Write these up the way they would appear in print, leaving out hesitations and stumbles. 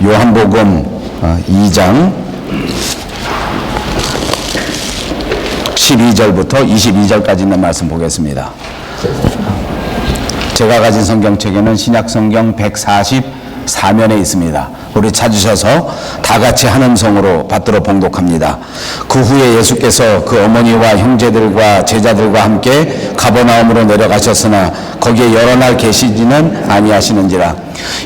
요한복음 2장 12절부터 22절까지 있는 말씀 보겠습니다. 제가 가진 성경책에는 신약성경 144면에 있습니다. 우리 찾으셔서 다 같이 한 음성으로 받들어 봉독합니다. 그 후에 예수께서 그 어머니와 형제들과 제자들과 함께 가버나움으로 내려가셨으나 거기에 여러 날 계시지는 아니하시는지라.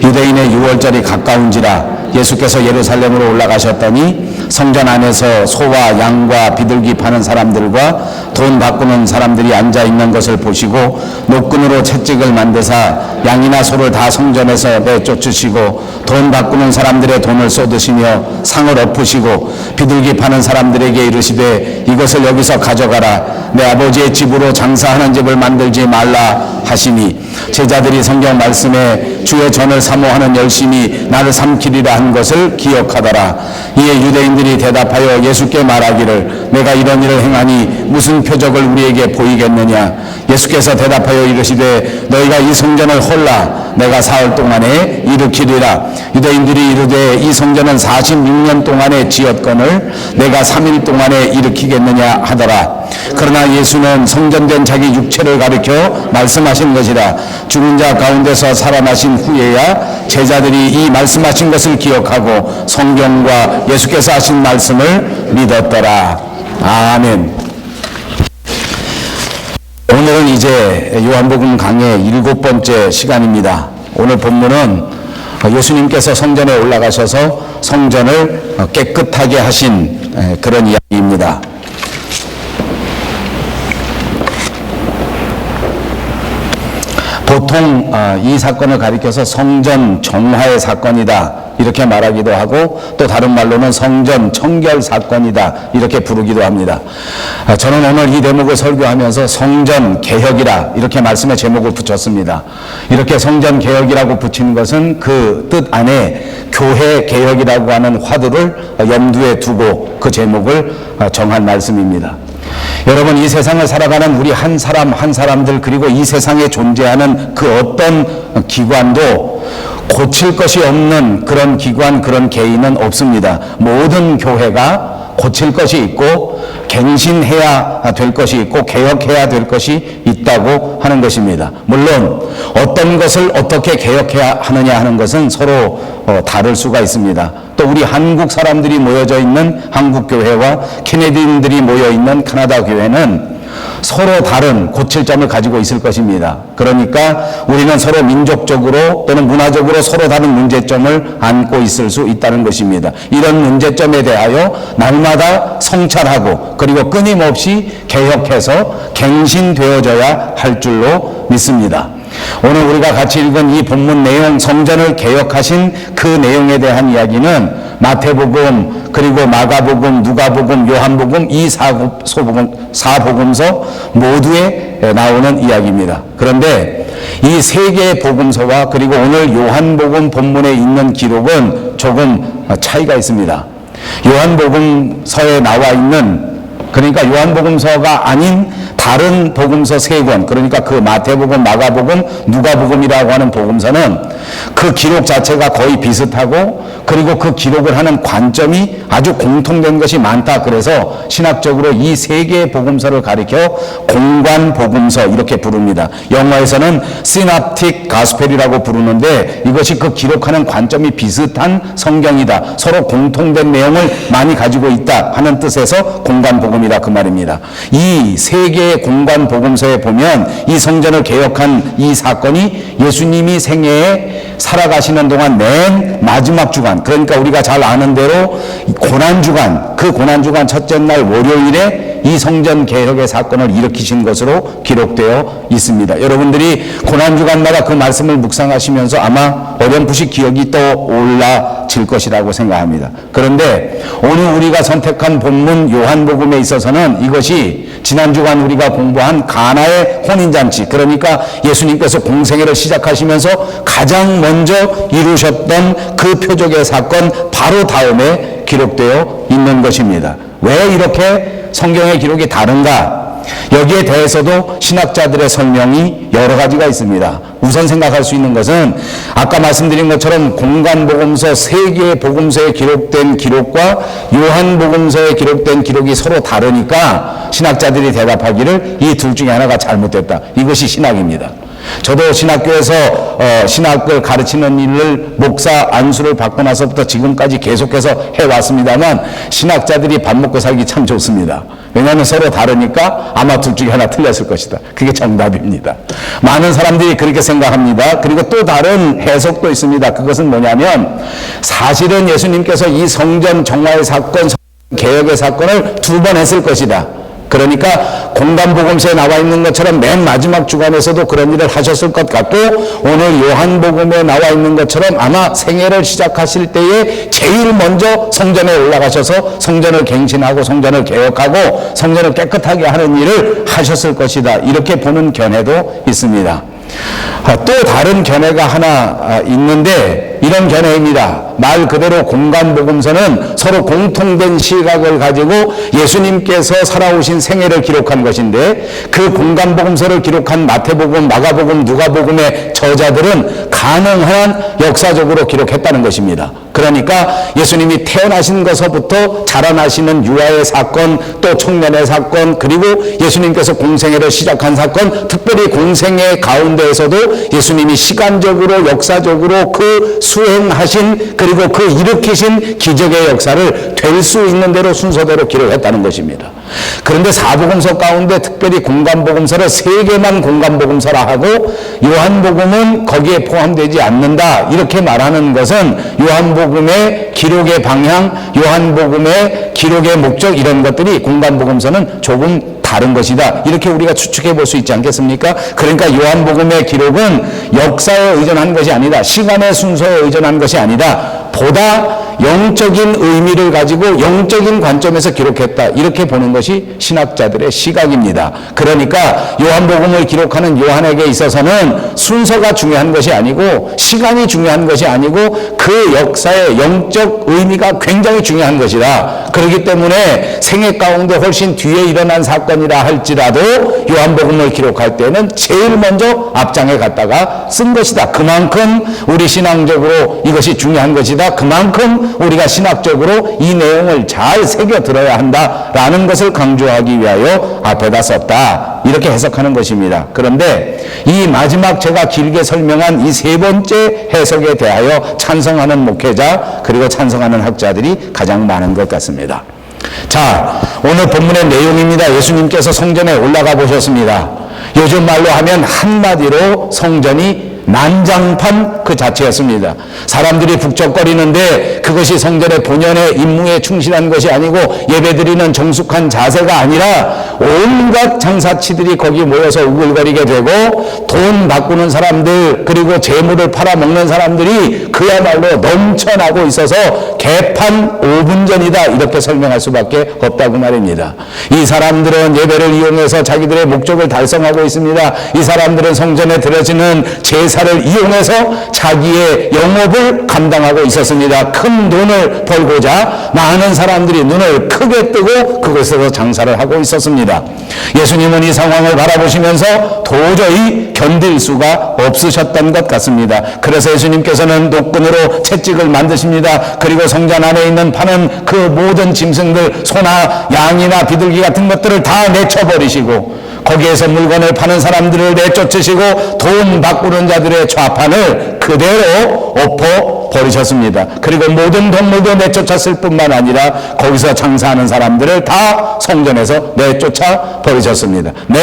유대인의 유월절이 가까운지라. 예수께서 예루살렘으로 올라가셨더니 성전 안에서 소와 양과 비둘기 파는 사람들과 돈 바꾸는 사람들이 앉아 있는 것을 보시고 노끈으로 채찍을 만드사 양이나 소를 다 성전에서 내쫓으시고 돈 바꾸는 사람들의 돈을 쏟으시며 상을 엎으시고 비둘기 파는 사람들에게 이르시되 이것을 여기서 가져가라. 내 아버지의 집으로 장사하는 집을 만들지 말라 하시니 제자들이 성경 말씀에 주의 전을 사모하는 열심히 나를 삼키리라 한 것을 기억하더라. 이에 유대인들이 대답하여 예수께 말하기를 내가 이런 일을 행하니 무슨 표적을 우리에게 보이겠느냐. 예수께서 대답하여 이르시되 너희가 이 성전을 홀라 내가 사흘 동안에 일으키리라. 유대인들이 이르되 이 성전은 46년 동안에 지었거늘 내가 3일 동안에 일으키겠느냐 하더라. 그러나 예수는 성전된 자기 육체를 가리켜 말씀하신 것이라. 죽은 자 가운데서 살아나신 후에야 제자들이 이 말씀하신 것을 기억하고 성경과 예수께서 하신 말씀을 믿었더라. 아멘. 오늘은 이제 요한복음 강의 7번째 시간입니다. 오늘 본문은 예수님께서 성전에 올라가셔서 성전을 깨끗하게 하신 그런 이야기입니다. 보통 이 사건을 가리켜서 성전 정화의 사건이다 이렇게 말하기도 하고 또 다른 말로는 성전 청결 사건이다 이렇게 부르기도 합니다. 저는 오늘 이 대목을 설교하면서 성전 개혁이라 이렇게 말씀의 제목을 붙였습니다. 이렇게 성전 개혁이라고 붙인 것은 그 뜻 안에 교회 개혁이라고 하는 화두를 염두에 두고 그 제목을 정한 말씀입니다. 여러분, 이 세상을 살아가는 우리 한 사람 한 사람들 그리고 이 세상에 존재하는 그 어떤 기관도 고칠 것이 없는 그런 기관 그런 개인은 없습니다. 모든 교회가 고칠 것이 있고 갱신해야 될 것이 있고 개혁해야 될 것이 있다고 하는 것입니다. 물론 어떤 것을 어떻게 개혁해야 하느냐 하는 것은 서로 다를 수가 있습니다. 또 우리 한국 사람들이 모여져 있는 한국 교회와 캐네디인들이 모여 있는 캐나다 교회는 서로 다른 고칠 점을 가지고 있을 것입니다. 그러니까 우리는 서로 민족적으로 또는 문화적으로 서로 다른 문제점을 안고 있을 수 있다는 것입니다. 이런 문제점에 대하여 날마다 성찰하고 그리고 끊임없이 개혁해서 갱신되어져야 할 줄로 믿습니다. 오늘 우리가 같이 읽은 이 본문 내용, 성전을 개혁하신 그 내용에 대한 이야기는 마태복음 그리고 마가복음, 누가복음, 요한복음 이 사복음서 모두에 나오는 이야기입니다. 그런데 이 세 개의 복음서와 그리고 오늘 요한복음 본문에 있는 기록은 조금 차이가 있습니다. 요한복음서에 나와 있는, 그러니까 요한복음서가 아닌 다른 복음서 3권, 그러니까 그 마태복음, 마가복음, 누가복음이라고 하는 복음서는 그 기록 자체가 거의 비슷하고 그리고 그 기록을 하는 관점이 아주 공통된 것이 많다. 그래서 신학적으로 이 3개의 복음서를 가리켜 공관 복음서 이렇게 부릅니다. 영어에서는 시납틱 가스펠이라고 부르는데 이것이 그 기록하는 관점이 비슷한 성경이다. 서로 공통된 내용을 많이 가지고 있다 하는 뜻에서 공관 복음이다 그 말입니다. 이 3개의 공관 복음서에 보면 이 성전을 개혁한 이 사건이 예수님이 생애에 살아가시는 동안 맨 마지막 주간, 그러니까 우리가 잘 아는 대로 고난주간, 그 고난주간 첫째 날 월요일에 이 성전 개혁의 사건을 일으키신 것으로 기록되어 있습니다. 여러분들이 고난주간마다 그 말씀을 묵상하시면서 아마 어렴풋이 기억이 떠올라질 것이라고 생각합니다. 그런데 오늘 우리가 선택한 본문 요한복음에 있어서는 이것이 지난주간 우리가 공부한 가나의 혼인잔치, 그러니까 예수님께서 공생애를 시작하시면서 가장 먼저 이루셨던 그 표적의 사건 바로 다음에 기록되어 있는 것입니다. 왜 이렇게 성경의 기록이 다른가? 여기에 대해서도 신학자들의 설명이 여러 가지가 있습니다. 우선 생각할 수 있는 것은 아까 말씀드린 것처럼 공간복음서 3개의 복음서에 기록된 기록과 요한복음서에 기록된 기록이 서로 다르니까 신학자들이 대답하기를 이 둘 중에 하나가 잘못됐다. 이것이 신학입니다. 저도 신학교에서 신학을 가르치는 일을 목사 안수를 받고 나서부터 지금까지 계속해서 해왔습니다만 신학자들이 밥 먹고 살기 참 좋습니다. 왜냐하면 서로 다르니까 아마 둘 중에 하나 틀렸을 것이다. 그게 정답입니다. 많은 사람들이 그렇게 생각합니다. 그리고 또 다른 해석도 있습니다. 그것은 뭐냐면 사실은 예수님께서 이 성전 정화의 사건, 개혁의 사건을 2번 했을 것이다. 그러니까 공간복음서에 나와 있는 것처럼 맨 마지막 주간에서도 그런 일을 하셨을 것 같고 오늘 요한복음에 나와 있는 것처럼 아마 생애를 시작하실 때에 제일 먼저 성전에 올라가셔서 성전을 갱신하고 성전을 개혁하고 성전을 깨끗하게 하는 일을 하셨을 것이다. 이렇게 보는 견해도 있습니다. 또 다른 견해가 하나 있는데 이런 견해입니다. 말 그대로 공간복음서는 서로 공통된 시각을 가지고 예수님께서 살아오신 생애를 기록한 것인데 그 공간복음서를 기록한 마태복음, 마가복음, 누가복음의 저자들은 가능한 역사적으로 기록했다는 것입니다. 그러니까 예수님이 태어나신 것서부터 자라나시는 유아의 사건, 또 청년의 사건, 그리고 예수님께서 공생애를 시작한 사건, 특별히 공생애 가운데에서도 예수님이 시간적으로 역사적으로 그 수행하신 그리고 그 일으키신 기적의 역사를 될 수 있는 대로 순서대로 기록했다는 것입니다. 그런데 사복음서 가운데 특별히 공간복음서를 3개만 공간복음서라 하고 요한복음은 거기에 포함되지 않는다 이렇게 말하는 것은 요한복음의 기록의 방향, 요한복음의 기록의 목적 이런 것들이 공간복음서는 조금 다른 것이다. 이렇게 우리가 추측해 볼 수 있지 않겠습니까? 그러니까 요한복음의 기록은 역사에 의존한 것이 아니다. 시간의 순서에 의존한 것이 아니다. 보다 영적인 의미를 가지고 영적인 관점에서 기록했다. 이렇게 보는 것이 신학자들의 시각입니다. 그러니까 요한복음을 기록하는 요한에게 있어서는 순서가 중요한 것이 아니고 시간이 중요한 것이 아니고 그 역사의 영적 의미가 굉장히 중요한 것이다. 그렇기 때문에 생애 가운데 훨씬 뒤에 일어난 사건이라 할지라도 요한복음을 기록할 때는 제일 먼저 앞장에 갔다가 쓴 것이다. 그만큼 우리 신앙적으로 이것이 중요한 것이다. 그만큼 우리가 신학적으로 이 내용을 잘 새겨 들어야 한다라는 것을 강조하기 위하여 앞에다 썼다. 이렇게 해석하는 것입니다. 그런데 이 마지막 제가 길게 설명한 이 3번째 해석에 대하여 찬성하는 목회자 그리고 찬성하는 학자들이 가장 많은 것 같습니다. 자, 오늘 본문의 내용입니다. 예수님께서 성전에 올라가 보셨습니다. 요즘 말로 하면 한마디로 성전이 난장판 그 자체였습니다. 사람들이 북적거리는데 그것이 성전의 본연의 임무에 충실한 것이 아니고 예배드리는 정숙한 자세가 아니라 온갖 장사치들이 거기 모여서 우글거리게 되고 돈 바꾸는 사람들 그리고 재물을 팔아먹는 사람들이 그야말로 넘쳐나고 있어서 개판 5분 전이다 이렇게 설명할 수밖에 없다고 말입니다. 이 사람들은 예배를 이용해서 자기들의 목적을 달성하고 있습니다. 이 사람들은 성전에 드려지는 제사를 이용해서 자기의 영업을 감당하고 있었습니다. 큰 돈을 벌고자 많은 사람들이 눈을 크게 뜨고 그곳에서 장사를 하고 있었습니다. 예수님은 이 상황을 바라보시면서 도저히 견딜 수가 없으셨던 것 같습니다. 그래서 예수님께서는 노끈으로 채찍을 만드십니다. 그리고 성전 안에 있는 파는 그 모든 짐승들 소나 양이나 비둘기 같은 것들을 다 내쳐버리시고 거기에서 물건을 파는 사람들을 내쫓으시고 돈 바꾸는 자들의 좌판을 그대로 엎어 버리셨습니다. 그리고 모든 동물도 내쫓았을 뿐만 아니라 거기서 장사하는 사람들을 다 성전에서 내쫓아 버리셨습니다. 내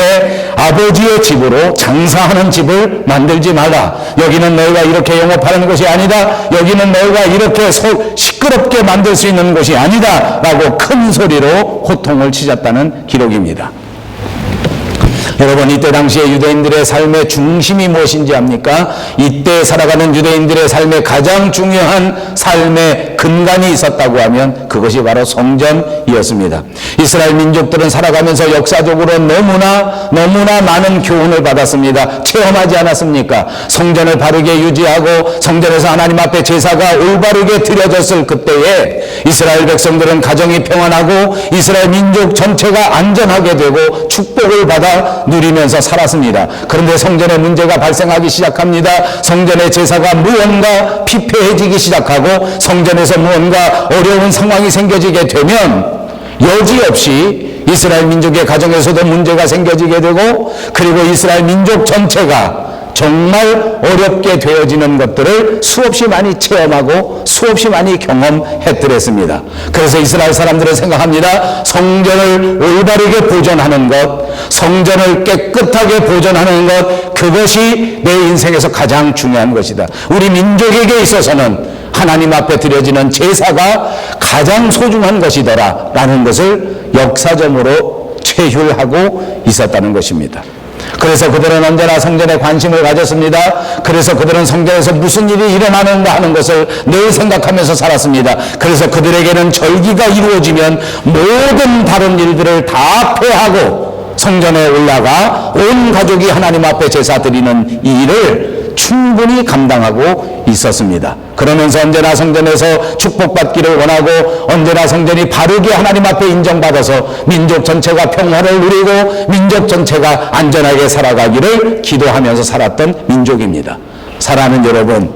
아버지의 집으로 장사하는 집을 만들지 말라. 여기는 너희가 이렇게 영업하는 것이 아니다. 여기는 너희가 이렇게 시끄럽게 만들 수 있는 곳이 아니다. 라고 큰 소리로 호통을 치셨다는 기록입니다. 여러분, 이때 당시에 유대인들의 삶의 중심이 무엇인지 압니까? 이때 살아가는 유대인들의 삶에 가장 중요한 삶의 근간이 있었다고 하면 그것이 바로 성전이었습니다. 이스라엘 민족들은 살아가면서 역사적으로 너무나 많은 교훈을 받았습니다. 체험하지 않았습니까? 성전을 바르게 유지하고 성전에서 하나님 앞에 제사가 올바르게 드려졌을 그때에 이스라엘 백성들은 가정이 평안하고 이스라엘 민족 전체가 안전하게 되고 축복을 받아 누리면서 살았습니다. 그런데 성전에 문제가 발생하기 시작합니다. 성전의 제사가 무언가 피폐해지기 시작하고 성전에서 무언가 어려운 상황이 생겨지게 되면 여지없이 이스라엘 민족의 가정에서도 문제가 생겨지게 되고, 그리고 이스라엘 민족 전체가 정말 어렵게 되어지는 것들을 수없이 많이 체험하고 수없이 많이 경험했더랬습니다. 그래서 이스라엘 사람들은 생각합니다. 성전을 올바르게 보존하는 것, 성전을 깨끗하게 보존하는 것, 그것이 내 인생에서 가장 중요한 것이다. 우리 민족에게 있어서는 하나님 앞에 드려지는 제사가 가장 소중한 것이더라 라는 것을 역사적으로 체휼하고 있었다는 것입니다. 그래서 그들은 언제나 성전에 관심을 가졌습니다. 그래서 그들은 성전에서 무슨 일이 일어나는가 하는 것을 늘 생각하면서 살았습니다. 그래서 그들에게는 절기가 이루어지면 모든 다른 일들을 다 폐하고 성전에 올라가 온 가족이 하나님 앞에 제사 드리는 이 일을 충분히 감당하고 있었습니다. 그러면서 언제나 성전에서 축복받기를 원하고 언제나 성전이 바르게 하나님 앞에 인정받아서 민족 전체가 평화를 누리고 민족 전체가 안전하게 살아가기를 기도하면서 살았던 민족입니다. 사랑하는 여러분,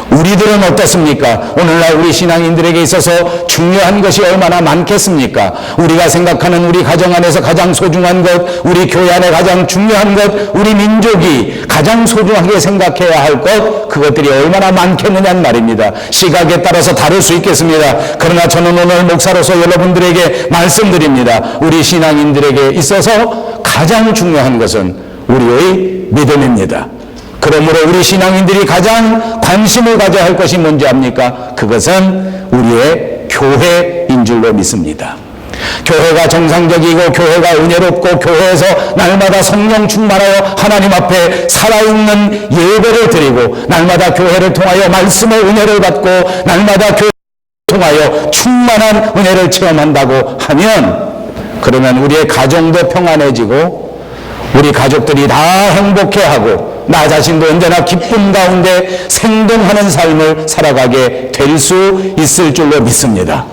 우리들은 어떻습니까? 오늘날 우리 신앙인들에게 있어서 중요한 것이 얼마나 많겠습니까? 우리가 생각하는 우리 가정 안에서 가장 소중한 것, 우리 교회 안에 가장 중요한 것, 우리 민족이 가장 소중하게 생각해야 할 것, 그것들이 얼마나 많겠느냐는 말입니다. 시각에 따라서 다를 수 있겠습니다. 그러나 저는 오늘 목사로서 여러분들에게 말씀드립니다. 우리 신앙인들에게 있어서 가장 중요한 것은 우리의 믿음입니다. 그러므로 우리 신앙인들이 가장 관심을 가져야 할 것이 뭔지 압니까? 그것은 우리의 교회인 줄로 믿습니다. 교회가 정상적이고 교회가 은혜롭고 교회에서 날마다 성령 충만하여 하나님 앞에 살아있는 예배를 드리고 날마다 교회를 통하여 말씀의 은혜를 받고 날마다 교회를 통하여 충만한 은혜를 체험한다고 하면, 그러면 우리의 가정도 평안해지고 우리 가족들이 다 행복해하고 나 자신도 언제나 기쁨 가운데 생동하는 삶을 살아가게 될 수 있을 줄로 믿습니다.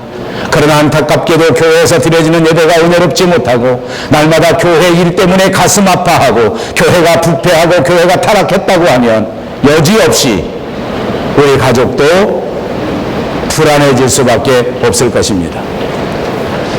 그러나 안타깝게도 교회에서 드려지는 예배가 은혜롭지 못하고 날마다 교회 일 때문에 가슴 아파하고 교회가 부패하고 교회가 타락했다고 하면 여지없이 우리 가족도 불안해질 수밖에 없을 것입니다.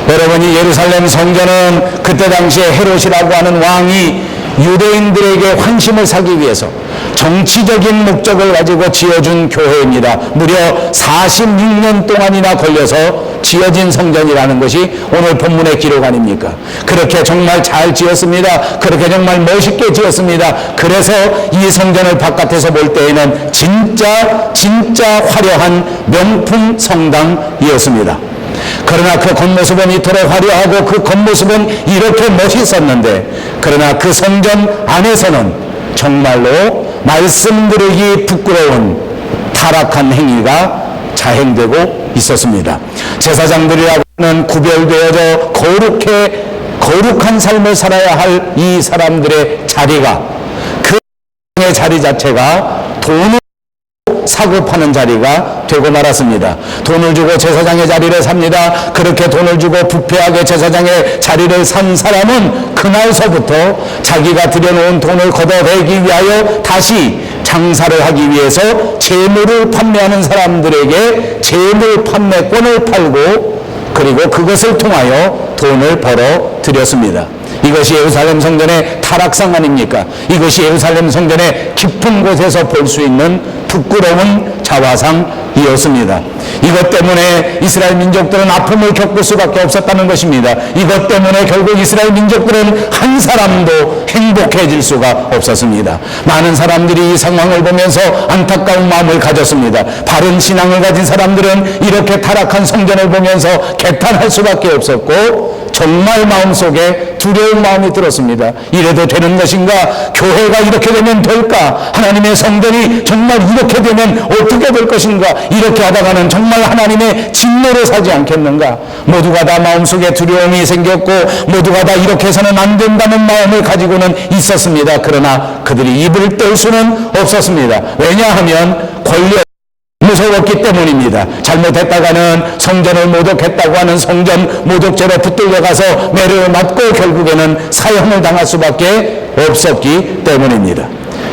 여러분이 예루살렘 성전은 그때 당시에 헤롯이라고 하는 왕이 유대인들에게 환심을 사기 위해서 정치적인 목적을 가지고 지어준 교회입니다. 무려 46년 동안이나 걸려서 지어진 성전이라는 것이 오늘 본문의 기록 아닙니까? 그렇게 정말 잘 지었습니다. 그렇게 정말 멋있게 지었습니다. 그래서 이 성전을 바깥에서 볼 때에는 진짜 화려한 명품 성당이었습니다. 그러나 그 겉모습은 이토록 화려하고 그 겉모습은 이렇게 멋있었는데, 그러나 그 성전 안에서는 정말로 말씀 들으기 부끄러운 타락한 행위가 자행되고 있었습니다. 제사장들이라고 하는 구별되어져 거룩한 삶을 살아야 할 이 사람들의 자리가, 그 자리 자체가 돈을 사고 파는 자리가 되고 말았습니다. 돈을 주고 제사장의 자리를 삽니다. 그렇게 돈을 주고 부패하게 제사장의 자리를 산 사람은 그날서부터 자기가 들여놓은 돈을 걷어내기 위하여 다시 장사를 하기 위해서 재물을 판매하는 사람들에게 재물 판매권을 팔고 그리고 그것을 통하여 돈을 벌어 들였습니다. 이것이 예루살렘 성전의 타락상 아닙니까? 이것이 예루살렘 성전의 깊은 곳에서 볼 수 있는 부끄러운 자화상이었습니다. 이것 때문에 이스라엘 민족들은 아픔을 겪을 수밖에 없었다는 것입니다. 이것 때문에 결국 이스라엘 민족들은 한 사람도 행복해질 수가 없었습니다. 많은 사람들이 이 상황을 보면서 안타까운 마음을 가졌습니다. 바른 신앙을 가진 사람들은 이렇게 타락한 성전을 보면서 개탄할 수밖에 없었고 정말 마음속에 두려운 마음이 들었습니다. 이래도 되는 것인가? 교회가 이렇게 되면 될까? 하나님의 성전이 정말 이렇게 되면 어떻게 될 것인가? 이렇게 하다가는 정말 하나님의 진노로 사지 않겠는가? 모두가 다 마음속에 두려움이 생겼고 모두가 다 이렇게 해서는 안 된다는 마음을 가지고는 있었습니다. 그러나 그들이 입을 뗄 수는 없었습니다. 왜냐하면 권력 무서웠기 때문입니다. 잘못했다가는 성전을 모독했다고 하는 성전 모독죄로 붙들려가서 매를 맞고 결국에는 사형을 당할 수밖에 없었기 때문입니다.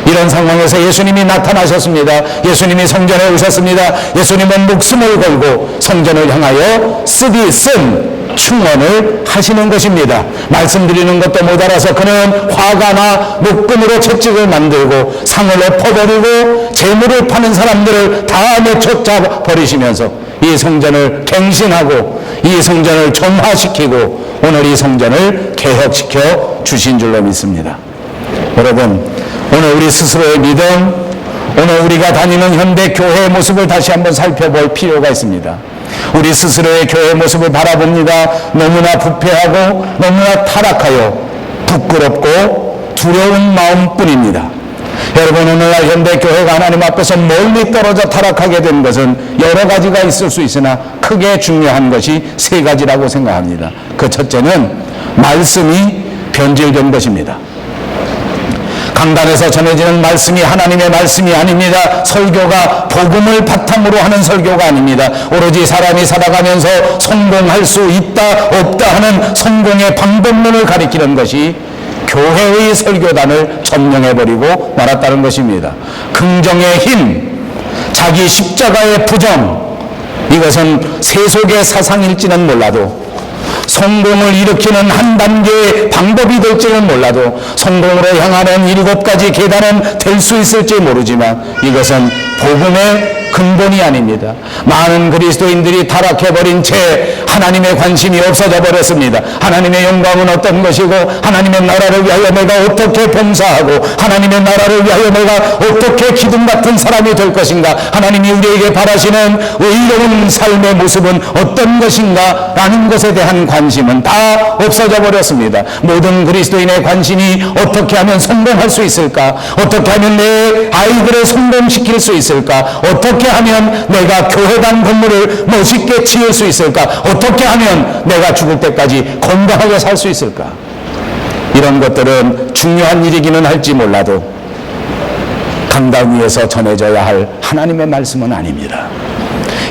이런 상황에서 예수님이 나타나셨습니다. 예수님이 성전에 오셨습니다. 예수님은 목숨을 걸고 성전을 향하여 쓰디 쓴 충원을 하시는 것입니다. 말씀드리는 것도 못 알아서 그는 화가 나 목금으로 채찍을 만들고 상을 엎어버리고 재물을 파는 사람들을 다 내쫓아 버리시면서 이 성전을 갱신하고 이 성전을 점화시키고 오늘 이 성전을 개혁시켜 주신 줄로 믿습니다. 여러분, 오늘 우리 스스로의 믿음, 오늘 우리가 다니는 현대 교회의 모습을 다시 한번 살펴볼 필요가 있습니다. 우리 스스로의 교회의 모습을 바라봅니다. 너무나 부패하고 너무나 타락하여 부끄럽고 두려운 마음뿐입니다. 여러분, 오늘날 현대 교회가 하나님 앞에서 멀리 떨어져 타락하게 된 것은 여러 가지가 있을 수 있으나 크게 중요한 것이 세 가지라고 생각합니다. 그 첫째는 말씀이 변질된 것입니다. 강단에서 전해지는 말씀이 하나님의 말씀이 아닙니다. 설교가 복음을 바탕으로 하는 설교가 아닙니다. 오로지 사람이 살아가면서 성공할 수 있다 없다 하는 성공의 방법론을 가리키는 것이 교회의 설교단을 점령해버리고 말았다는 것입니다. 긍정의 힘, 자기 십자가의 부정, 이것은 세속의 사상일지는 몰라도 성공을 일으키는 한 단계의 방법이 될지는 몰라도 성공으로 향하는 7가지 계단은 될 수 있을지 모르지만 이것은 복음의 근본이 아닙니다. 많은 그리스도인들이 타락해버린 채 하나님의 관심이 없어져 버렸습니다. 하나님의 영광은 어떤 것이고 하나님의 나라를 위하여 내가 어떻게 봉사하고 하나님의 나라를 위하여 내가 어떻게 기둥 같은 사람이 될 것인가, 하나님이 우리에게 바라시는 의로운 삶의 모습은 어떤 것인가 라는 것에 대한 관심은 다 없어져 버렸습니다. 모든 그리스도인의 관심이 어떻게 하면 성공할 수 있을까, 어떻게 하면 내 아이들을 성공시킬 수 있을까, 어떻게 하면 내가 교회당 건물을 멋있게 지을 수 있을까, 어떻게 하면 내가 죽을 때까지 건강하게 살 수 있을까. 이런 것들은 중요한 일이기는 할지 몰라도 강단 위에서 전해져야 할 하나님의 말씀은 아닙니다.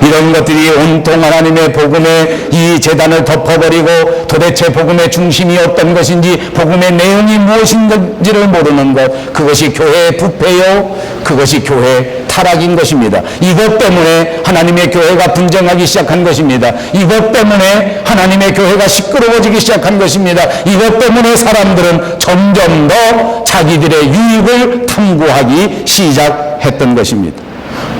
이런 것들이 온통 하나님의 복음의 이 재단을 덮어버리고 도대체 복음의 중심이 어떤 것인지 복음의 내용이 무엇인지를 모르는 것, 그것이 교회의 부패요, 그것이 교회의 타락인 것입니다. 이것 때문에 하나님의 교회가 분쟁하기 시작한 것입니다. 이것 때문에 하나님의 교회가 시끄러워지기 시작한 것입니다. 이것 때문에 사람들은 점점 더 자기들의 유익을 탐구하기 시작했던 것입니다.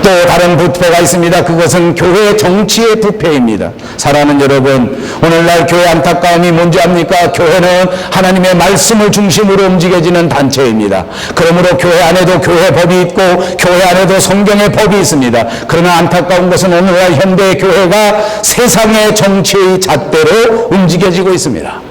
또 다른 부패가 있습니다. 그것은 교회 정치의 부패입니다. 사랑하는 여러분, 오늘날 교회 안타까움이 뭔지 압니까? 교회는 하나님의 말씀을 중심으로 움직여지는 단체입니다. 그러므로 교회 안에도 교회 법이 있고 교회 안에도 성경의 법이 있습니다. 그러나 안타까운 것은 오늘날 현대의 교회가 세상의 정치의 잣대로 움직여지고 있습니다.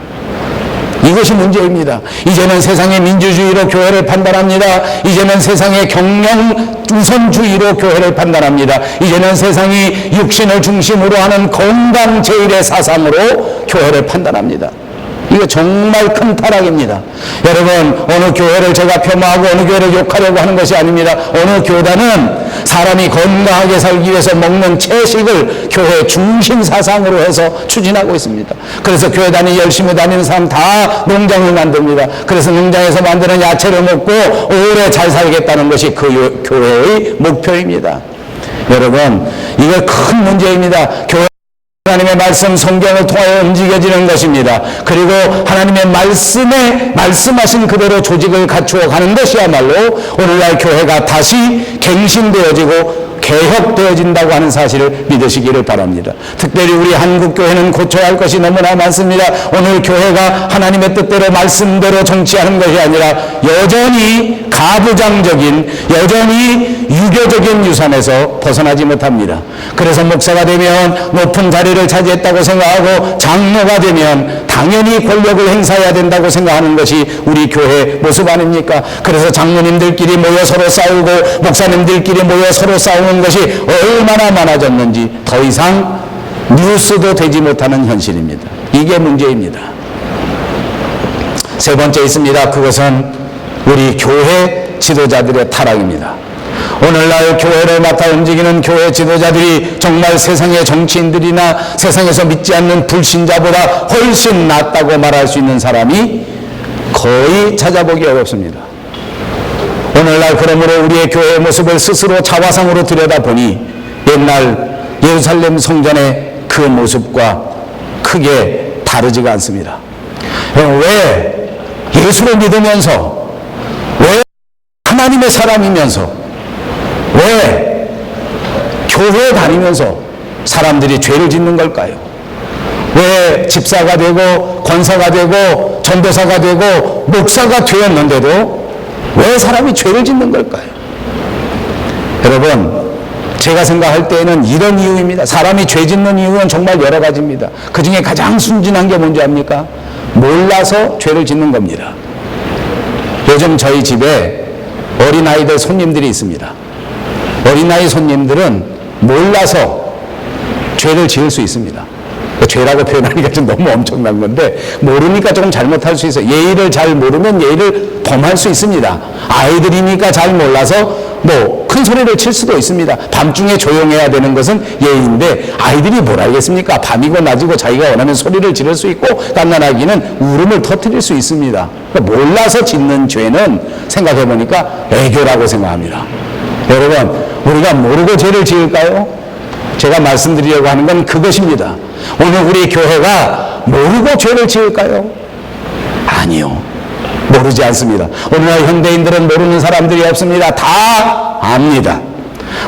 이것이 문제입니다. 이제는 세상의 민주주의로 교회를 판단합니다. 이제는 세상의 경영 우선주의로 교회를 판단합니다. 이제는 세상이 육신을 중심으로 하는 건강 제일의 사상으로 교회를 판단합니다. 이거 정말 큰 타락입니다. 여러분, 어느 교회를 제가 폄하하고 어느 교회를 욕하려고 하는 것이 아닙니다. 어느 교단은 사람이 건강하게 살기 위해서 먹는 채식을 교회 중심 사상으로 해서 추진하고 있습니다. 그래서 교회단이 열심히 다니는 사람 다 농장을 만듭니다. 그래서 농장에서 만드는 야채를 먹고 오래 잘 살겠다는 것이 그 교회의 목표입니다. 여러분, 이거 큰 문제입니다. 교회 하나님의 말씀, 성경을 통하여 움직여지는 것입니다. 그리고 하나님의 말씀에 말씀하신 그대로 조직을 갖추어 가는 것이야말로 오늘날 교회가 다시 갱신되어지고 개혁되어진다고 하는 사실을 믿으시기를 바랍니다. 특별히 우리 한국교회는 고쳐야 할 것이 너무나 많습니다. 오늘 교회가 하나님의 뜻대로 말씀대로 정치하는 것이 아니라 여전히 가부장적인, 여전히 유교적인 유산에서 벗어나지 못합니다. 그래서 목사가 되면 높은 자리를 차지했다고 생각하고 장로가 되면 다 당연히 권력을 행사해야 된다고 생각하는 것이 우리 교회 모습 아닙니까? 그래서 장로님들끼리 모여 서로 싸우고 목사님들끼리 모여 서로 싸우는 것이 얼마나 많아졌는지 더 이상 뉴스도 되지 못하는 현실입니다. 이게 문제입니다. 세 번째 있습니다. 그것은 우리 교회 지도자들의 타락입니다. 오늘날 교회를 맡아 움직이는 교회 지도자들이 정말 세상의 정치인들이나 세상에서 믿지 않는 불신자보다 훨씬 낫다고 말할 수 있는 사람이 거의 찾아보기 어렵습니다. 오늘날 그러므로 우리의 교회의 모습을 스스로 자화상으로 들여다보니 옛날 예루살렘 성전의 그 모습과 크게 다르지가 않습니다. 왜 예수를 믿으면서, 왜 하나님의 사람이면서, 왜 교회에 다니면서 사람들이 죄를 짓는 걸까요? 왜 집사가 되고 권사가 되고 전도사가 되고 목사가 되었는데도 왜 사람이 죄를 짓는 걸까요? 여러분, 제가 생각할 때에는 이런 이유입니다. 사람이 죄 짓는 이유는 정말 여러 가지입니다. 그 중에 가장 순진한 게 뭔지 압니까? 몰라서 죄를 짓는 겁니다. 요즘 저희 집에 어린아이들 손님들이 있습니다. 어린아이 손님들은 몰라서 죄를 지을 수 있습니다. 죄라고 표현하니까 좀 너무 엄청난 건데, 모르니까 조금 잘못할 수 있어요. 예의를 잘 모르면 예의를 범할 수 있습니다. 아이들이니까 잘 몰라서 큰 소리를 칠 수도 있습니다. 밤중에 조용해야 되는 것은 예의인데 아이들이 뭘 알겠습니까? 밤이고 낮이고 자기가 원하는 소리를 지를 수 있고 갓난아기는 울음을 터뜨릴 수 있습니다. 그러니까 몰라서 짓는 죄는 생각해보니까 애교라고 생각합니다. 여러분, 우리가 모르고 죄를 지을까요? 제가 말씀드리려고 하는 건 그것입니다. 오늘 우리 교회가 모르고 죄를 지을까요? 아니요, 모르지 않습니다. 오늘날 현대인들은 모르는 사람들이 없습니다. 다 압니다.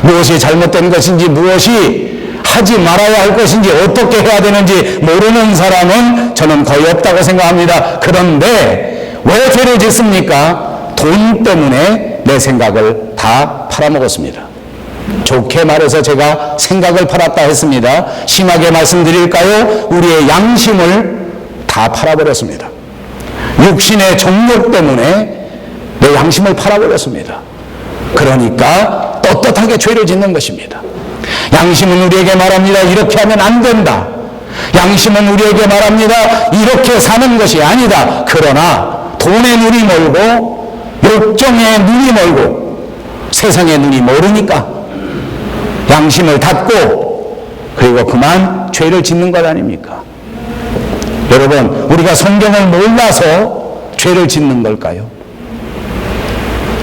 무엇이 잘못된 것인지, 무엇이 하지 말아야 할 것인지, 어떻게 해야 되는지 모르는 사람은 저는 거의 없다고 생각합니다. 그런데 왜 죄를 짓습니까? 돈 때문에 내 생각을 다 팔아먹었습니다. 좋게 말해서 제가 생각을 팔았다 했습니다. 심하게 말씀드릴까요? 우리의 양심을 다 팔아버렸습니다. 육신의 정욕 때문에 내 양심을 팔아버렸습니다. 그러니까 떳떳하게 죄를 짓는 것입니다. 양심은 우리에게 말합니다. 이렇게 하면 안 된다. 양심은 우리에게 말합니다. 이렇게 사는 것이 아니다. 그러나 돈의 눈이 멀고 욕정의 눈이 멀고 세상의 눈이 모르니까 양심을 닫고 그리고 그만 죄를 짓는 것 아닙니까? 여러분, 우리가 성경을 몰라서 죄를 짓는 걸까요?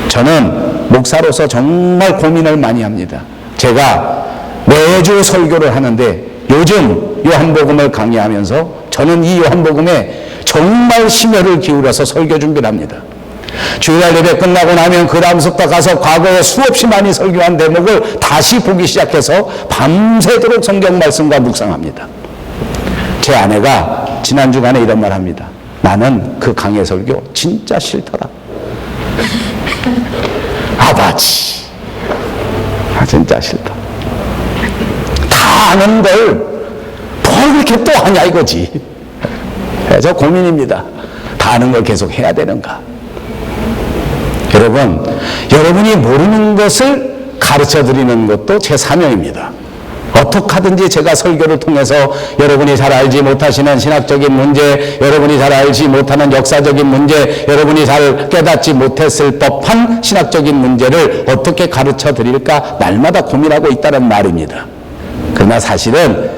저는 목사로서 정말 고민을 많이 합니다. 제가 매주 설교를 하는데 요즘 요한복음을 강의하면서 저는 이 요한복음에 정말 심혈을 기울여서 설교 준비를 합니다. 주일날 예배 끝나고 나면 그 다음부터 가서 과거에 수없이 많이 설교한 대목을 다시 보기 시작해서 밤새도록 성경 말씀과 묵상합니다. 제 아내가 지난 주간에 이런 말 합니다. 나는 그 강의 설교 진짜 싫더라. 아바지, 진짜 싫다. 다 아는 걸 뭘 그렇게 또 하냐 이거지. 그래서 고민입니다. 다 아는 걸 계속 해야 되는가? 여러분, 여러분이 모르는 것을 가르쳐 드리는 것도 제 사명입니다. 어떻게 하든지 제가 설교를 통해서 여러분이 잘 알지 못하시는 신학적인 문제, 여러분이 잘 알지 못하는 역사적인 문제, 여러분이 잘 깨닫지 못했을 법한 신학적인 문제를 어떻게 가르쳐 드릴까 날마다 고민하고 있다는 말입니다. 그러나 사실은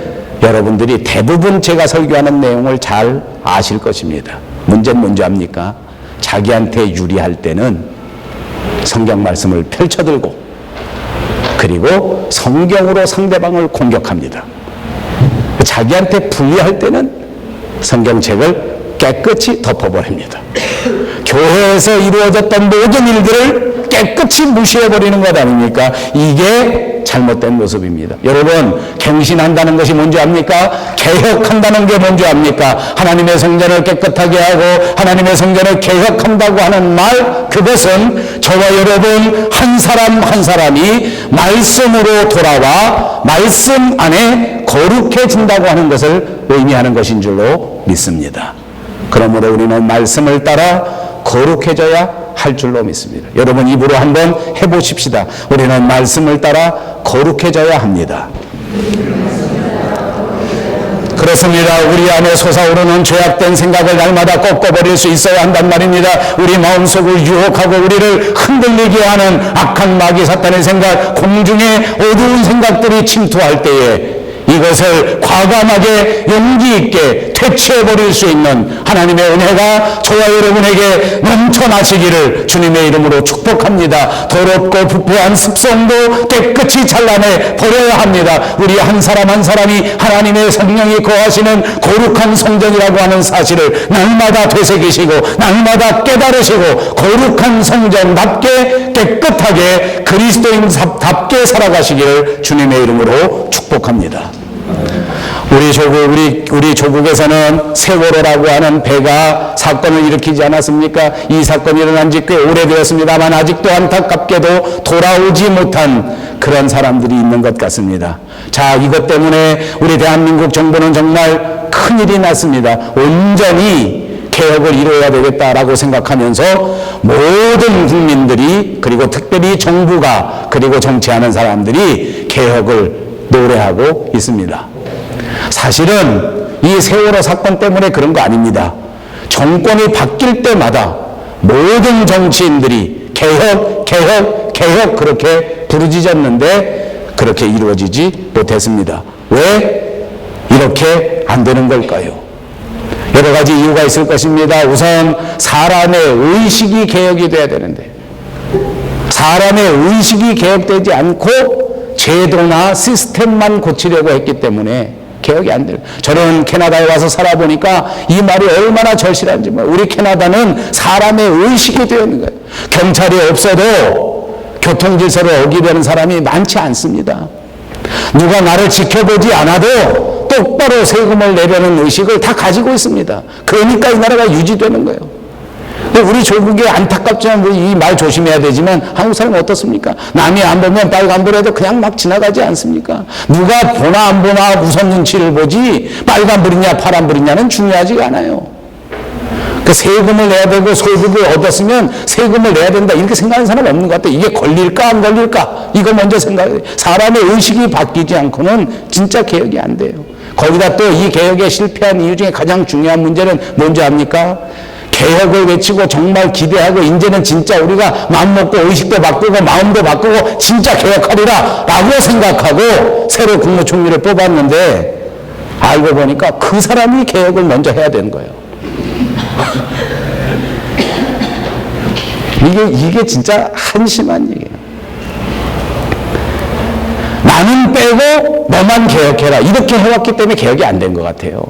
여러분들이 대부분 제가 설교하는 내용을 잘 아실 것입니다. 문제는 뭔지 압니까? 자기한테 유리할 때는 성경 말씀을 펼쳐들고 그리고 성경으로 상대방을 공격합니다. 자기한테 불리할 때는 성경책을 깨끗이 덮어버립니다. 교회에서 이루어졌던 모든 일들을 깨끗이 무시해버리는 것 아닙니까? 이게 잘못된 모습입니다. 여러분, 갱신한다는 것이 뭔지 압니까? 개혁한다는 게 뭔지 압니까? 하나님의 성전을 깨끗하게 하고 하나님의 성전을 개혁한다고 하는 말, 그것은 저와 여러분 한 사람 한 사람이 말씀으로 돌아와 말씀 안에 거룩해진다고 하는 것을 의미하는 것인 줄로 믿습니다. 그러므로 우리는 말씀을 따라 거룩해져야 할 줄로 믿습니다. 여러분, 입으로 한번 해보십시다. 우리는 말씀을 따라 거룩해져야 합니다. 그렇습니다. 우리 안에 솟아오르는 죄악된 생각을 날마다 꺾어버릴 수 있어야 한단 말입니다. 우리 마음속을 유혹하고 우리를 흔들리게 하는 악한 마귀 사탄의 생각, 공중에 어두운 생각들이 침투할 때에 이것을 과감하게 용기 있게 퇴치해버릴 수 있는 하나님의 은혜가 저와 여러분에게 넘쳐나시기를 주님의 이름으로 축복합니다. 더럽고 부패한 습성도 깨끗이 잘라내 버려야 합니다. 우리 한 사람 한 사람이 하나님의 성령이 거하시는 거룩한 성전이라고 하는 사실을 날마다 되새기시고 날마다 깨달으시고 거룩한 성전답게 깨끗하게 그리스도인답게 살아가시기를 주님의 이름으로 축복합니다. 우리 조국에서는 세월호라고 하는 배가 사건을 일으키지 않았습니까? 이 사건이 일어난 지 꽤 오래되었습니다만 아직도 안타깝게도 돌아오지 못한 그런 사람들이 있는 것 같습니다. 자, 이것 때문에 우리 대한민국 정부는 정말 큰일이 났습니다. 온전히 개혁을 이루어야 되겠다라고 생각하면서 모든 국민들이, 그리고 특별히 정부가, 그리고 정치하는 사람들이 개혁을 노래하고 있습니다. 사실은 이 세월호 사건 때문에 그런 거 아닙니다. 정권이 바뀔 때마다 모든 정치인들이 개혁 그렇게 부르짖었는데 그렇게 이루어지지 못했습니다. 왜 이렇게 안 되는 걸까요? 여러 가지 이유가 있을 것입니다. 우선 사람의 의식이 개혁이 돼야 되는데 사람의 의식이 개혁되지 않고 제도나 시스템만 고치려고 했기 때문에 개혁이 안 돼요. 저는 캐나다에 와서 살아보니까 이 말이 얼마나 절실한지 우리 캐나다는 사람의 의식이 되어 있는 거예요. 경찰이 없어도 교통질서를 어기려는 사람이 많지 않습니다. 누가 나를 지켜보지 않아도 똑바로 세금을 내려는 의식을 다 가지고 있습니다. 그러니까 이 나라가 유지되는 거예요. 우리 조국에 안타깝지만 이 말 조심해야 되지만 한국 사람은 어떻습니까? 남이 안 보면 빨간불에도 그냥 막 지나가지 않습니까? 누가 보나 안 보나 우선 눈치를 보지 빨간불이냐 파란불이냐는 중요하지가 않아요. 그 세금을 내야 되고 소득을 얻었으면 세금을 내야 된다 이렇게 생각하는 사람 없는 것 같아요. 이게 걸릴까 안 걸릴까 이거 먼저 생각해요. 사람의 의식이 바뀌지 않고는 진짜 개혁이 안 돼요. 거기다 또 이 개혁에 실패한 이유 중에 가장 중요한 문제는 뭔지 압니까? 개혁을 외치고 정말 기대하고 이제는 진짜 우리가 마음먹고 의식도 바꾸고 마음도 바꾸고 진짜 개혁하리라 라고 생각하고 새로 국무총리를 뽑았는데 알고 보니까 그 사람이 개혁을 먼저 해야 되는 거예요. 이게 진짜 한심한 얘기예요. 나는 빼고 너만 개혁해라 이렇게 해왔기 때문에 개혁이 안 된 것 같아요.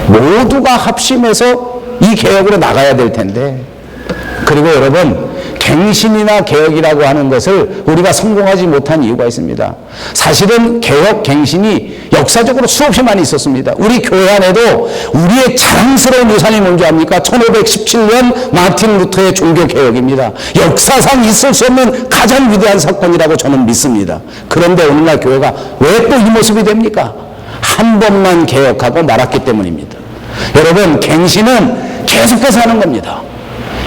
모두가 합심해서 이 개혁으로 나가야 될 텐데, 그리고 여러분 갱신이나 개혁이라고 하는 것을 우리가 성공하지 못한 이유가 있습니다. 사실은 개혁, 갱신이 역사적으로 수없이 많이 있었습니다. 우리 교회 안에도 우리의 자랑스러운 유산이 뭔지 압니까? 1517년 마틴 루터의 종교개혁입니다. 역사상 있을 수 없는 가장 위대한 사건이라고 저는 믿습니다. 그런데 오늘날 교회가 왜 또 이 모습이 됩니까? 한 번만 개혁하고 말았기 때문입니다. 여러분, 갱신은 계속해서 하는 겁니다.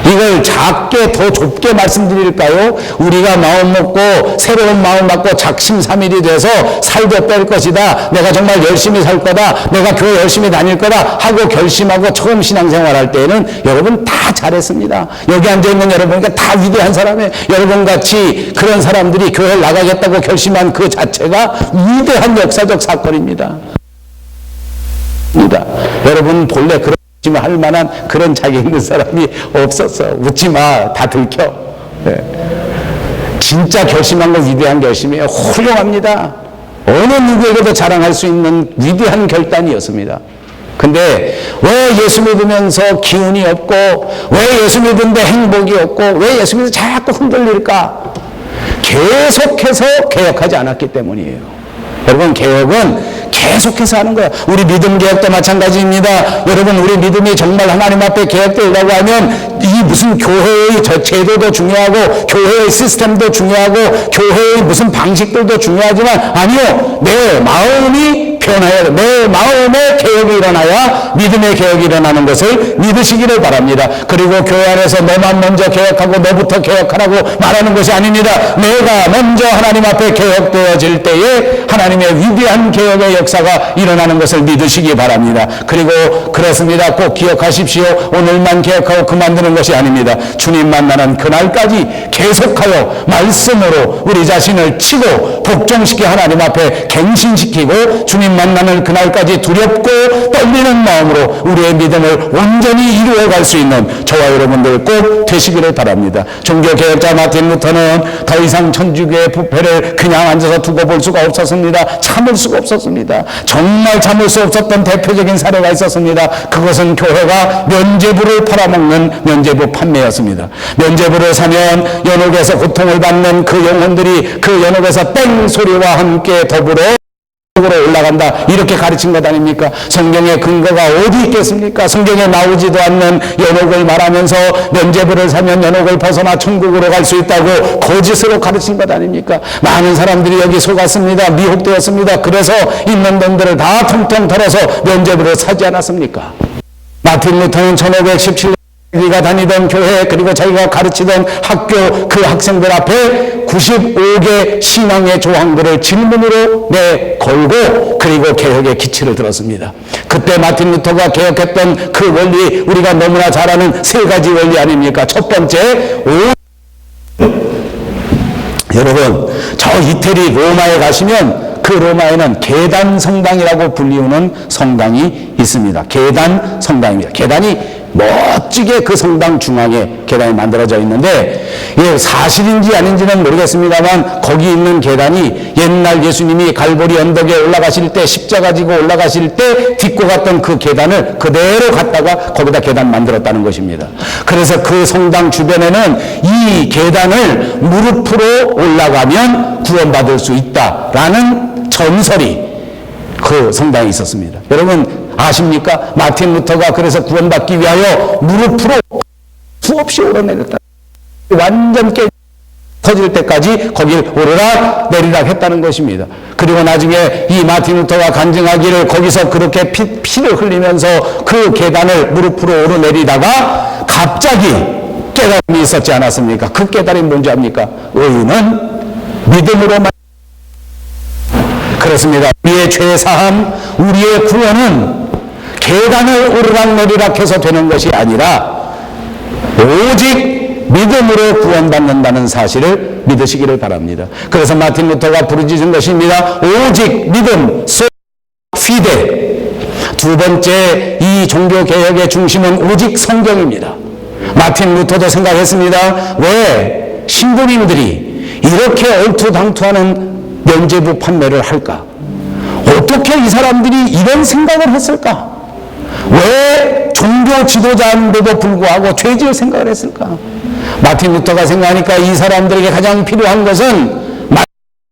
이걸 작게 더 좁게 말씀드릴까요? 우리가 마음 먹고 새로운 마음 갖고 작심삼일이 돼서 살도 뺄 것이다. 내가 정말 열심히 살 거다. 내가 교회 열심히 다닐 거다 하고 결심하고 처음 신앙생활 할 때는 여러분 다 잘했습니다. 여기 앉아있는 여러분과 다 위대한 사람이에요. 여러분같이 그런 사람들이 교회를 나가겠다고 결심한 그 자체가 위대한 역사적 사건입니다. 여러분 본래 그런 할 만한 그런 자기 있는 사람이 없었어. 웃지 마. 다 들켜. 네. 진짜 결심한 건 위대한 결심이에요. 훌륭합니다. 어느 누구에게도 자랑할 수 있는 위대한 결단이었습니다. 근데 왜 예수 믿으면서 기운이 없고 왜 예수 믿는데 행복이 없고 왜 예수 믿으면서 자꾸 흔들릴까? 계속해서 개혁하지 않았기 때문이에요. 여러분, 개혁은 계속해서 하는 거야. 우리 믿음 개혁도 마찬가지입니다. 여러분, 우리 믿음이 정말 하나님 앞에 개혁되려고 하면 이 무슨 교회의 제도도 중요하고 교회의 시스템도 중요하고 교회의 무슨 방식들도 중요하지만 아니요. 내 마음이 변화해야 돼. 내 마음의 개혁이 일어나야 믿음의 개혁이 일어나는 것을 믿으시기를 바랍니다. 그리고 교회 안에서 너만 먼저 개혁하고 너부터 개혁하라고 말하는 것이 아닙니다. 내가 먼저 하나님 앞에 개혁되어질 때에 하나님의 위대한 개혁의 역사가 일어나는 것을 믿으시기 바랍니다. 그리고 그렇습니다. 꼭 기억하십시오. 오늘만 개혁하고 그만두는 것이 아닙니다. 주님 만나는 그날까지 계속하여 말씀으로 우리 자신을 치고 복종시켜 하나님 앞에 갱신시키고 주님 만나는 그날까지 두렵고 떨리는 마음으로 우리의 믿음을 온전히 이루어갈 수 있는 저와 여러분들 꼭 되시기를 바랍니다. 종교개혁자 마틴 루터는 더 이상 천주교의 부패를 그냥 앉아서 두고 볼 수가 없었습니다. 참을 수가 없었습니다. 정말 참을 수 없었던 대표적인 사례가 있었습니다. 그것은 교회가 면죄부를 팔아먹는 면죄부 판매였습니다. 면죄부를 사면 연옥에서 고통을 받는 그 영혼들이 그 연옥에서 땡 소리와 함께 더불어 으로 올라간다, 이렇게 가르친 것 아닙니까? 성경의 근거가 어디 있겠습니까? 성경에 나오지도 않는 연옥을 말하면서 면죄부를 사면 연옥을 벗어나 천국으로 갈 수 있다고 거짓으로 가르친 것 아닙니까? 많은 사람들이 여기 속았습니다. 미혹되었습니다. 그래서 있는 돈들을 다 통통 털어서 면죄부를 사지 않았습니까? 마틴 루터는 1517년 자기가 다니던 교회 그리고 자기가 가르치던 학교 그 학생들 앞에 95개 신앙의 조항들을 질문으로 내걸고 그리고 개혁의 기치를 들었습니다. 그때 마틴 루터가 개혁했던 그 원리, 우리가 너무나 잘 아는 세 가지 원리 아닙니까? 첫 번째, 여러분, 저 이태리 로마에 가시면 그 로마에는 계단 성당이라고 불리우는 성당이 있습니다. 계단 성당입니다. 계단이 멋지게 그 성당 중앙에 계단이 만들어져 있는데, 이게 사실인지 아닌지는 모르겠습니다만 거기 있는 계단이 옛날 예수님이 갈보리 언덕에 올라가실 때, 십자가 지고 올라가실 때 딛고 갔던 그 계단을 그대로 갖다가 거기다 계단 만들었다는 것입니다. 그래서 그 성당 주변에는 이 계단을 무릎으로 올라가면 구원받을 수 있다라는 전설이 그 성당에 있었습니다. 여러분 아십니까? 마틴 루터가 그래서 구원받기 위하여 무릎으로 수없이 오르내렸다. 완전 터질 때까지 거길 오르락 내리락 했다는 것입니다. 그리고 나중에 이 마틴 루터가 간증하기를 거기서 그렇게 피를 흘리면서 그 계단을 무릎으로 오르내리다가 갑자기 깨달음이 있었지 않았습니까? 그 깨달음이 뭔지 압니까? 의인은 믿음으로만. 그렇습니다. 우리의 죄사함, 우리의 구원은 계단을 오르락내리락 해서 되는 것이 아니라 오직 믿음으로 구원받는다는 사실을 믿으시기를 바랍니다. 그래서 마틴 루터가 부르짖은 것입니다. 오직 믿음, 피데. 두 번째, 이 종교개혁의 중심은 오직 성경입니다. 마틴 루터도 생각했습니다. 왜 신부님들이 이렇게 얼토당토하는 면죄부 판매를 할까? 어떻게 이 사람들이 이런 생각을 했을까? 왜 종교 지도자인데도 불구하고 죄질 생각을 했을까? 마틴 루터가 생각하니까 이 사람들에게 가장 필요한 것은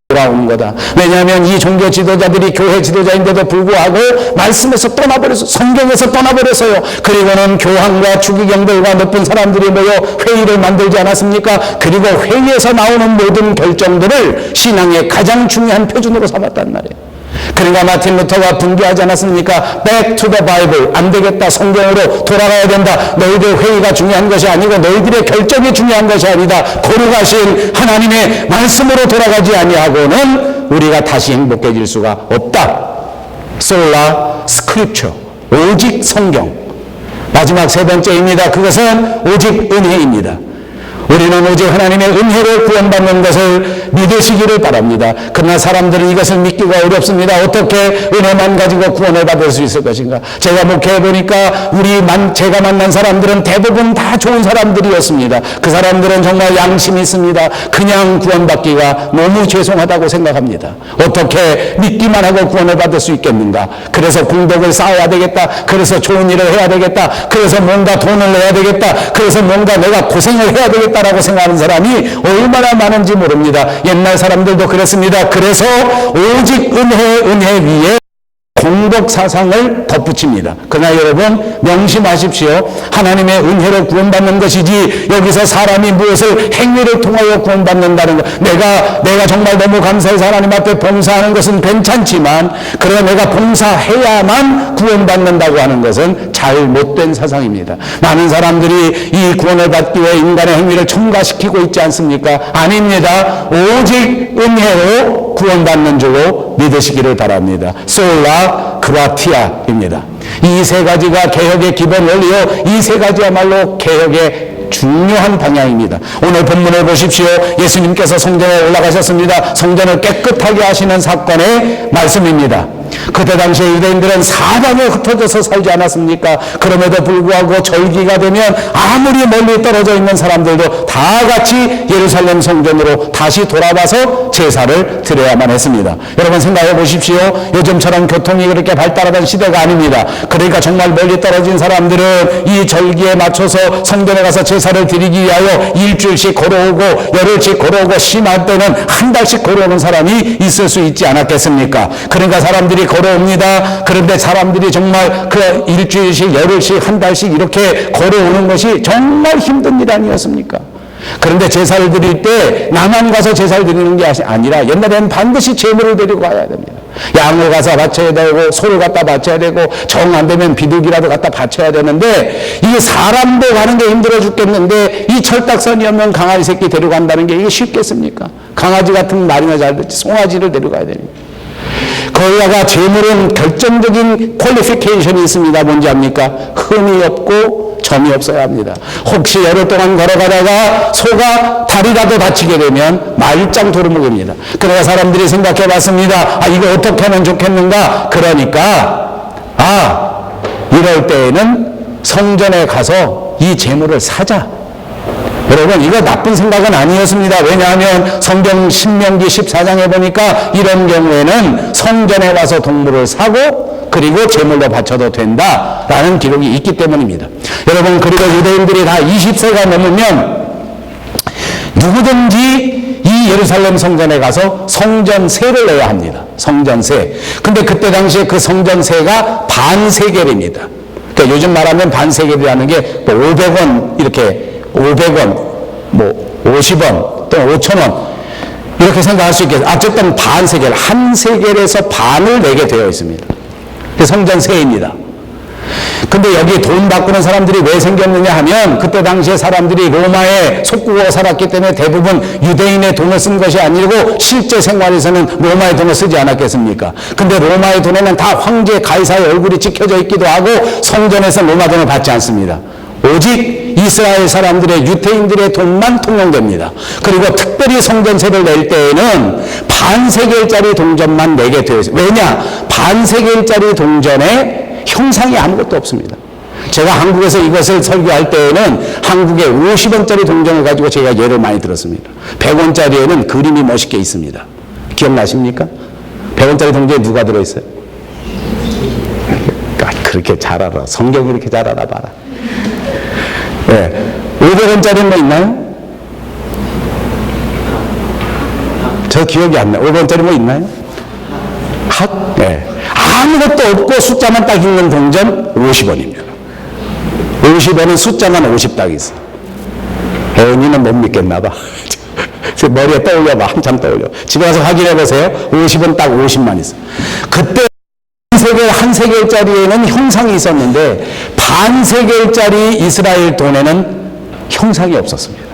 돌아오는 거다. 왜냐하면 이 종교 지도자들이 교회 지도자인데도 불구하고 말씀에서 떠나버렸어요. 성경에서 떠나버렸어요. 그리고는 교황과 추기경들과 높은 사람들이 모여 회의를 만들지 않았습니까? 그리고 회의에서 나오는 모든 결정들을 신앙의 가장 중요한 표준으로 삼았단 말이에요. 그러니까 마틴 루터가 분개하지 않았습니까? Back to the Bible. 안 되겠다. 성경으로 돌아가야 된다. 너희들 회의가 중요한 것이 아니고 너희들의 결정이 중요한 것이 아니다. 거룩하신 하나님의 말씀으로 돌아가지 아니하고는 우리가 다시 행복해질 수가 없다. Sola Scripture. 오직 성경. 마지막 세 번째입니다. 그것은 오직 은혜입니다. 우리는 오직 하나님의 은혜로 구원받는 것을 믿으시기를 바랍니다. 그러나 사람들은 이것을 믿기가 어렵습니다. 어떻게 은혜만 가지고 구원을 받을 수 있을 것인가? 제가 목회해보니까 제가 만난 사람들은 대부분 다 좋은 사람들이었습니다. 그 사람들은 정말 양심이 있습니다. 그냥 구원받기가 너무 죄송하다고 생각합니다. 어떻게 믿기만 하고 구원을 받을 수 있겠는가? 그래서 공덕을 쌓아야 되겠다. 그래서 좋은 일을 해야 되겠다. 그래서 뭔가 돈을 내야 되겠다. 그래서 뭔가 내가 고생을 해야 되겠다. 라고 생각하는 사람이 얼마나 많은지 모릅니다. 옛날 사람들도 그랬습니다. 그래서 오직 은혜 위에 공덕 사상을 덧붙입니다. 그러나 여러분 명심하십시오. 하나님의 은혜로 구원받는 것이지 여기서 사람이 무엇을 행위를 통하여 구원받는다는 것, 내가 정말 너무 감사해서 하나님 앞에 봉사하는 것은 괜찮지만 그러나 내가 봉사해야만 구원받는다고 하는 것은 잘못된 사상입니다. 많은 사람들이 이 구원을 받기 위해 인간의 행위를 첨가시키고 있지 않습니까? 아닙니다. 오직 은혜로 구원받는 줄로 믿으시기를 바랍니다. 솔라 그라티아입니다. 이 세 가지가 개혁의 기본 원리요, 이 세 가지야말로 개혁의 중요한 방향입니다. 오늘 본문을 보십시오. 예수님께서 성전에 올라가셨습니다. 성전을 깨끗하게 하시는 사건의 말씀입니다. 그때 당시에 유대인들은 사방에 흩어져서 살지 않았습니까? 그럼에도 불구하고 절기가 되면 아무리 멀리 떨어져 있는 사람들도 다 같이 예루살렘 성전으로 다시 돌아와서 제사를 드려야만 했습니다. 여러분 생각해 보십시오. 요즘처럼 교통이 그렇게 발달하던 시대가 아닙니다. 그러니까 정말 멀리 떨어진 사람들은 이 절기에 맞춰서 성전에 가서 제사를 드리기 위하여 일주일씩 걸어오고 열흘씩 걸어오고 심할 때는 한 달씩 걸어오는 사람이 있을 수 있지 않았겠습니까? 그러니까 사람들이 걸어옵니다. 그런데 사람들이 정말 그 일주일씩 열흘씩 한 달씩 이렇게 걸어오는 것이 정말 힘든 일 아니었습니까? 그런데 제사를 드릴 때 나만 가서 제사를 드리는 게 아니라 옛날에는 반드시 제물을 데리고 가야 됩니다. 양을 가서 바쳐야 되고 소를 갖다 바쳐야 되고 정 안 되면 비둘기라도 갖다 바쳐야 되는데 이게 사람도 가는 게 힘들어 죽겠는데 이 철딱선이었면 강아지 새끼 데려간다는 게 이게 쉽겠습니까? 강아지 같은 말이나 잘 듣지 송아지를 데려가야 됩니다. 거기다가 제물은 결정적인 퀄리피케이션이 있습니다. 뭔지 압니까? 흠이 없고 점이 없어야 합니다. 혹시 열흘 동안 걸어가다가 소가 다리라도 다치게 되면 말짱 도루묵입니다. 그래서 사람들이 생각해 봤습니다. 이거 어떻게 하면 좋겠는가? 그러니까 이럴 때에는 성전에 가서 이 제물을 사자. 여러분 이거 나쁜 생각은 아니었습니다. 왜냐하면 성경 신명기 14장에 보니까 이런 경우에는 성전에 와서 동물을 사고 그리고 제물로 바쳐도 된다라는 기록이 있기 때문입니다. 여러분 그리고 유대인들이 다 20세가 넘으면 누구든지 이 예루살렘 성전에 가서 성전세를 내야 합니다. 성전세. 근데 그때 당시에 그 성전세가 반세겔입니다. 그러니까 요즘 말하면 반세겔이라는 게 뭐 500원 이렇게 500원, 뭐 50원, 또 5,000원 이렇게 생각할 수 있겠어요. 어쨌든 반세겔, 한 세겔에서 반을 내게 되어 있습니다. 그게 성전세입니다. 근데 여기 돈 바꾸는 사람들이 왜 생겼느냐 하면 그때 당시에 사람들이 로마에 속국으로 살았기 때문에 대부분 유대인의 돈을 쓴 것이 아니고 실제 생활에서는 로마의 돈을 쓰지 않았겠습니까? 근데 로마의 돈에는 다 황제 가이사의 얼굴이 찍혀져 있기도 하고 성전에서 로마 돈을 받지 않습니다. 오직 이스라엘 사람들의 유대인들의 돈만 통용됩니다. 그리고 특별히 성전세를 낼 때에는 반세겔짜리 동전만 내게 되어 있습니다. 왜냐? 반세겔짜리 동전에 형상이 아무것도 없습니다. 제가 한국에서 이것을 설교할 때에는 한국의 50원짜리 동전을 가지고 제가 예를 많이 들었습니다. 100원짜리에는 그림이 멋있게 있습니다. 기억나십니까? 100원짜리 동전에 누가 들어있어요? 그렇게 잘 알아. 성경 이렇게 잘 알아봐라. 네. 500원짜리 뭐 있나요? 저 기억이 안 나요. 500원짜리 뭐 있나요? 네. 아무것도 없고 숫자만 딱 있는 동전 50원입니다. 50원은 숫자만 50 딱 있어. 혜은이는 못 믿겠나 봐. 머리에 떠올려봐. 한참 떠올려. 집에 가서 확인해 보세요. 50원 딱 50만 있어. 그때 한 세겔짜리에는 형상이 있었는데 반세겔짜리 이스라엘 돈에는 형상이 없었습니다.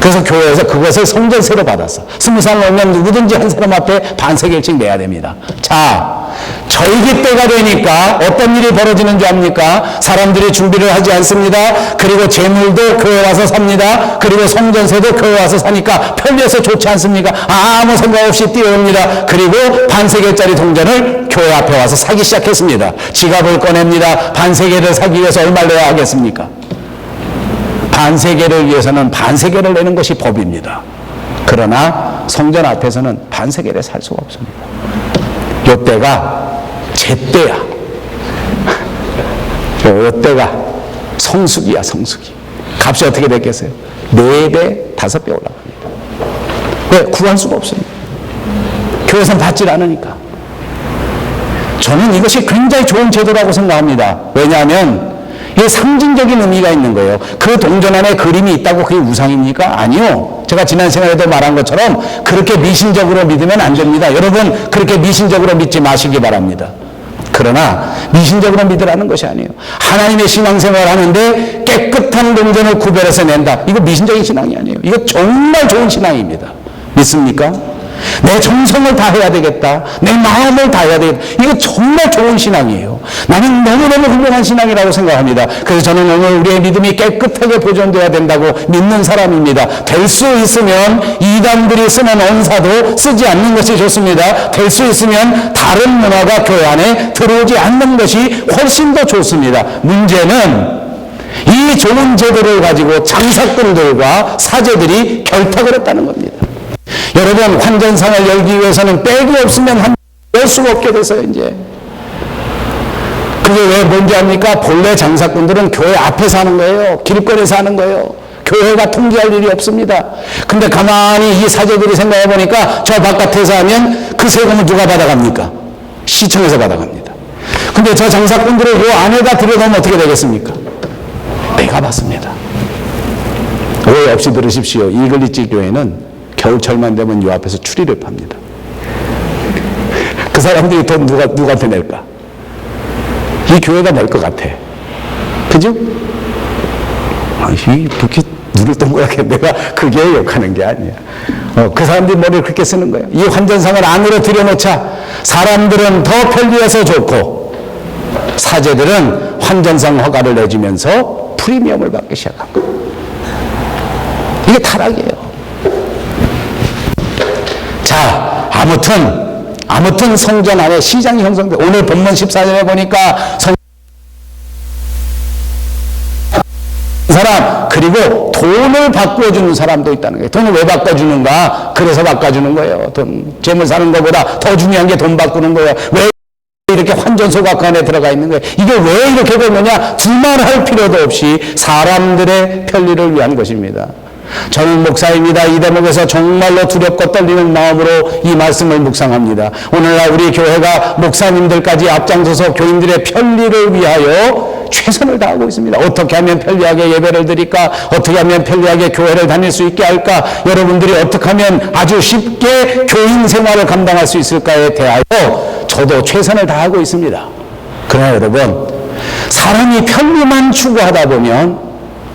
그래서 교회에서 그것을 성전세로 받았어. 20살 넘으면 누구든지 한 사람 앞에 반세겔씩 내야 됩니다. 자, 절기 때가 되니까 어떤 일이 벌어지는 줄 압니까? 사람들이 준비를 하지 않습니다. 그리고 재물도 교회 와서 삽니다. 그리고 성전세도 교회 와서 사니까 편리해서 좋지 않습니까? 아무 생각 없이 뛰어옵니다. 그리고 반세겔짜리 동전을 교회 앞에 와서 사기 시작했습니다. 지갑을 꺼냅니다. 반세겔을 사기 위해서 얼마를 내야 하겠습니까? 반세겔을 위해서는 반세겔을 내는 것이 법입니다. 그러나 성전 앞에서는 반세겔에 살 수가 없습니다. 이때가 제때야. 이때가 성수기야, 성수기. 값이 어떻게 됐겠어요? 4배, 5배 올라갑니다. 왜? 구할 수가 없습니다. 교회에서는 받질 않으니까. 저는 이것이 굉장히 좋은 제도라고 생각합니다. 왜냐하면 이게 상징적인 의미가 있는 거예요. 그 동전 안에 그림이 있다고 그게 우상입니까? 아니요. 제가 지난 시간에도 말한 것처럼 그렇게 미신적으로 믿으면 안 됩니다. 여러분, 그렇게 미신적으로 믿지 마시기 바랍니다. 그러나 미신적으로 믿으라는 것이 아니에요. 하나님의 신앙생활을 하는데 깨끗한 동전을 구별해서 낸다. 이거 미신적인 신앙이 아니에요. 이거 정말 좋은 신앙입니다. 믿습니까? 내 정성을 다해야 되겠다. 내 마음을 다해야 되겠다. 이거 정말 좋은 신앙이에요. 나는 너무너무 훌륭한 신앙이라고 생각합니다. 그래서 저는 오늘 우리의 믿음이 깨끗하게 보존되어야 된다고 믿는 사람입니다. 될 수 있으면 이단들이 쓰는 언사도 쓰지 않는 것이 좋습니다. 될 수 있으면 다른 문화가 교회 안에 들어오지 않는 것이 훨씬 더 좋습니다. 문제는 이 좋은 제도를 가지고 장사꾼들과 사제들이 결탁을 했다는 겁니다. 여러분, 환전상을 열기 위해서는 백이 없으면 열 수가 없게 돼서요, 이제. 그게 왜 뭔지 압니까? 본래 장사꾼들은 교회 앞에서 하는 거예요. 길거리에서 하는 거예요. 교회가 통제할 일이 없습니다. 근데 가만히 이 사제들이 생각해 보니까 저 바깥에서 하면 그 세금을 누가 받아갑니까? 시청에서 받아갑니다. 근데 저 장사꾼들을 요 안에다 들여놓으면 어떻게 되겠습니까? 내가 받습니다. 오해 없이 들으십시오. 이글리지 교회는 겨울철만 되면 요 앞에서 추리를 팝니다. 그 사람들이 돈 누구한테 낼까? 이 교회가 낼 것 같아. 그죠? 그렇게 눈을 뜬 거야. 내가 그 교회 욕하는 게 아니야. 그 사람들이 머리를 그렇게 쓰는 거야. 이 환전상을 안으로 들여놓자 사람들은 더 편리해서 좋고 사제들은 환전상 허가를 내주면서 프리미엄을 받기 시작한 거야. 이게 타락이에요. 자, 아무튼 성전 안에 시장이 형성돼. 오늘 본문 14절에 보니까 사람, 그리고 돈을 바꿔주는 사람도 있다는 거예요. 돈을 왜 바꿔주는가? 그래서 바꿔주는 거예요. 돈, 재물 사는 것보다 더 중요한 게 돈 바꾸는 거예요. 왜 이렇게 환전소가 그 안에 들어가 있는 거예요? 이게 왜 이렇게 되느냐? 두말할 필요도 없이 사람들의 편리를 위한 것입니다. 저는 목사입니다. 이 대목에서 정말로 두렵고 떨리는 마음으로 이 말씀을 묵상합니다. 오늘날 우리 교회가 목사님들까지 앞장서서 교인들의 편리를 위하여 최선을 다하고 있습니다. 어떻게 하면 편리하게 예배를 드릴까? 어떻게 하면 편리하게 교회를 다닐 수 있게 할까? 여러분들이 어떻게 하면 아주 쉽게 교인 생활을 감당할 수 있을까에 대하여 저도 최선을 다하고 있습니다. 그러나 여러분, 사람이 편리만 추구하다 보면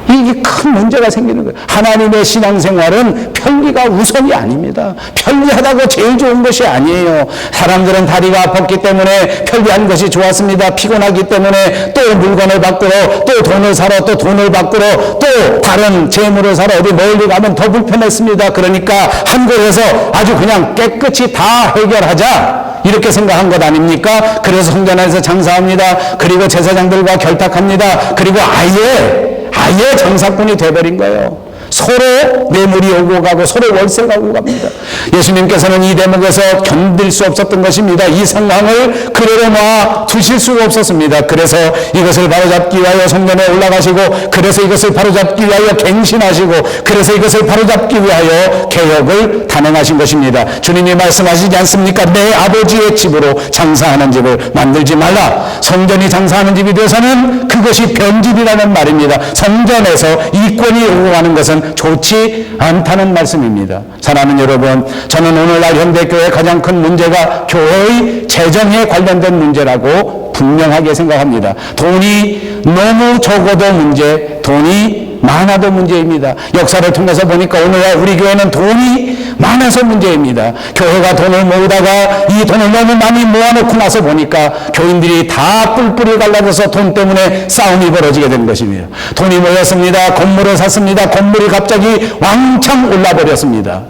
이게 큰 문제가 생기는 거예요. 하나님의 신앙생활은 편리가 우선이 아닙니다. 편리하다고 제일 좋은 것이 아니에요. 사람들은 다리가 아팠기 때문에 편리한 것이 좋았습니다. 피곤하기 때문에 또 물건을 바꾸러, 또 돈을 사러, 또 돈을 바꾸러, 또 다른 재물을 사러 어디 멀리 가면 더 불편했습니다. 그러니까 한 곳에서 아주 그냥 깨끗이 다 해결하자, 이렇게 생각한 것 아닙니까? 그래서 성전 안에서 장사합니다. 그리고 제사장들과 결탁합니다. 그리고 아예 장사꾼이 돼버린 거예요. 서로 뇌물이 오고 가고 서로 월세가 오고 갑니다. 예수님께서는 이 대목에서 견딜 수 없었던 것입니다. 이 상황을 그대로 놔 두실 수가 없었습니다. 그래서 이것을 바로잡기 위하여 성전에 올라가시고, 그래서 이것을 바로잡기 위하여 갱신하시고, 그래서 이것을 바로잡기 위하여 개혁을 단행하신 것입니다. 주님이 말씀하시지 않습니까? 내 아버지의 집으로 장사하는 집을 만들지 말라. 성전이 장사하는 집이 되어서는 그것이 변집이라는 말입니다. 성전에서 이권이 오고 가는 것은 좋지 않다는 말씀입니다. 사랑하는 여러분, 저는 오늘날 현대교회의 가장 큰 문제가 교회의 재정에 관련된 문제라고 분명하게 생각합니다. 돈이 너무 적어도 문제, 돈이 많아도 문제입니다. 역사를 통해서 보니까 오늘날 우리 교회는 돈이 많아서 문제입니다. 교회가 돈을 모으다가 이 돈을 너무 많이 모아놓고 나서 보니까 교인들이 다 뿔뿔이 갈라져서 돈 때문에 싸움이 벌어지게 된 것입니다. 돈이 모였습니다. 건물을 샀습니다. 건물이 갑자기 왕창 올라버렸습니다.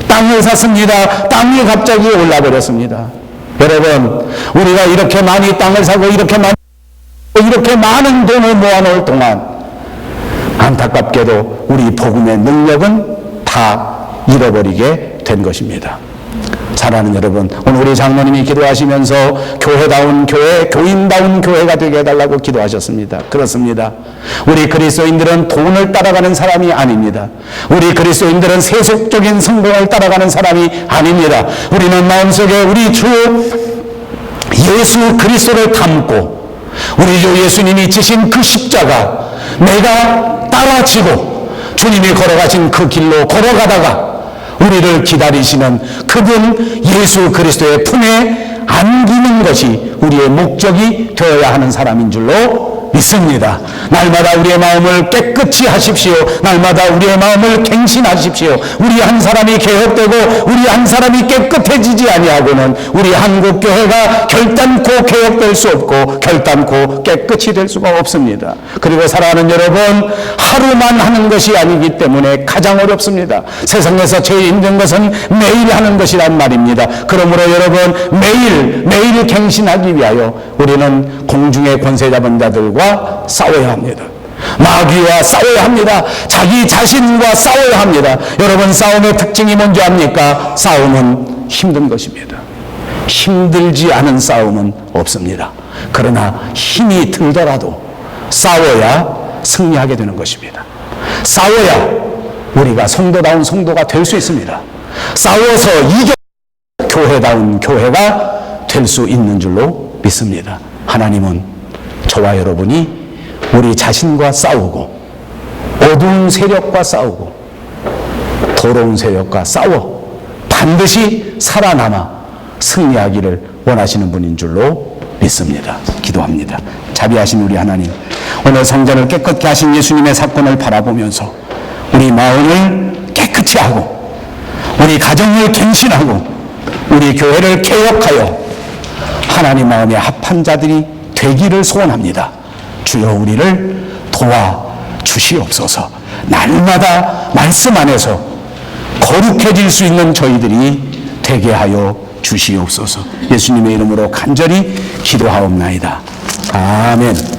땅을 샀습니다. 땅이 갑자기 올라버렸습니다. 여러분, 우리가 이렇게 많이 땅을 사고 이렇게 많은 돈을 모아놓을 동안 안타깝게도 우리 복음의 능력은 다 잃어버리게 된 것입니다. 사랑하는 여러분, 오늘 우리 장로님이 기도하시면서 교회다운 교회, 교인다운 교회가 되게 해달라고 기도하셨습니다. 그렇습니다. 우리 그리스도인들은 돈을 따라가는 사람이 아닙니다. 우리 그리스도인들은 세속적인 성공을 따라가는 사람이 아닙니다. 우리는 마음속에 우리 주 예수 그리스도를 담고 우리 주 예수님이 지신 그 십자가 내가 따라지고 주님이 걸어가신 그 길로 걸어가다가 우리를 기다리시는 그분 예수 그리스도의 품에 안기는 것이 우리의 목적이 되어야 하는 사람인 줄로 믿습니다. 날마다 우리의 마음을 깨끗이 하십시오. 날마다 우리의 마음을 갱신하십시오. 우리 한 사람이 개혁되고 우리 한 사람이 깨끗해지지 아니하고는 우리 한국교회가 결단코 개혁될 수 없고 결단코 깨끗이 될 수가 없습니다. 그리고 사랑하는 여러분, 하루만 하는 것이 아니기 때문에 가장 어렵습니다. 세상에서 제일 힘든 것은 매일 하는 것이란 말입니다. 그러므로 여러분, 매일 갱신하기 위하여 우리는 공중의 권세 잡은 자들과 싸워야 합니다. 마귀와 싸워야 합니다. 자기 자신과 싸워야 합니다. 여러분, 싸움의 특징이 뭔지 압니까? 싸움은 힘든 것입니다. 힘들지 않은 싸움은 없습니다. 그러나 힘이 들더라도 싸워야 승리하게 되는 것입니다. 싸워야 우리가 성도다운 성도가 될 수 있습니다. 싸워서 이겨 교회다운 교회가 될 수 있는 줄로 믿습니다. 하나님은 저와 여러분이 우리 자신과 싸우고 어두운 세력과 싸우고 더러운 세력과 싸워 반드시 살아남아 승리하기를 원하시는 분인 줄로 믿습니다. 기도합니다. 자비하신 우리 하나님, 오늘 성전을 깨끗게 하신 예수님의 사건을 바라보면서 우리 마음을 깨끗이 하고 우리 가정을 갱신하고 우리 교회를 개혁하여 하나님 마음에 합한 자들이 되기를 소원합니다. 주여, 우리를 도와 주시옵소서. 날마다 말씀 안에서 거룩해질 수 있는 저희들이 되게 하여 주시옵소서. 예수님의 이름으로 간절히 기도하옵나이다. 아멘.